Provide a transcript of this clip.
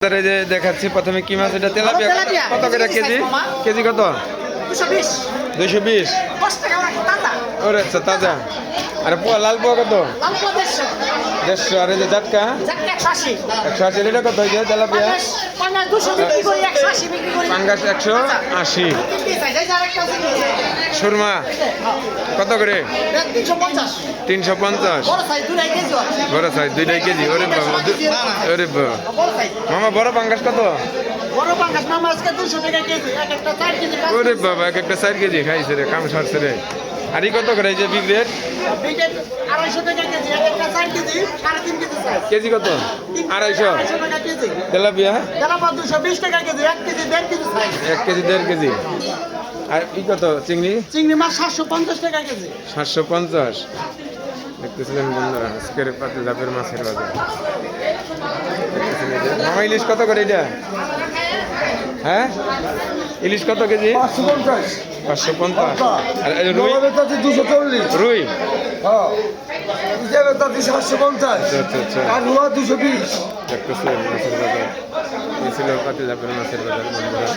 যে দেখাচ্ছি প্রথমে কি মাছ, এটা তেলাপিয়া। কত করে কেজি? কেজি কত? 220। ওরে আচ্ছা, তাজা। আর পোয়া লাল পোয়া কত? 150। আর এই যে জাটকা 180। এটা কত হয়েছে তেলাপিয়া? পাঙ্গাস 180। সুরমা কত করে? 350। বড় সাইজ 2.5 কেজি। ওরে বাবা, ওরে বাবা মামা, বড় পাঙ্গাস কত? ওরে বাবা, এক একটা 4 কেজি খাইছে রে, কাম সারছে রে। আর কত করে এই যে বিগ্রেড? কেজি কত? 250। Tilapia 1 KG 1.5 KG. আর কত চিংড়ি মাছ 750 টাকা কেজি। 750। দেখতেছিলেন বন্ধুরা আজকের পাতে জাপের মাছের বাজার। মামা, ইলিশ কত করে এটা? হ্যাঁ, ইলিশ কত কেজি? 550। আর রুই? 240। রুই হিসাবে তাতে 750। আচ্ছা। আর নোয়া 220। দেখতেছিলেন মাছের বাজার। এই ছিল পাতে জাপের মাছের বাজার বন্ধুরা।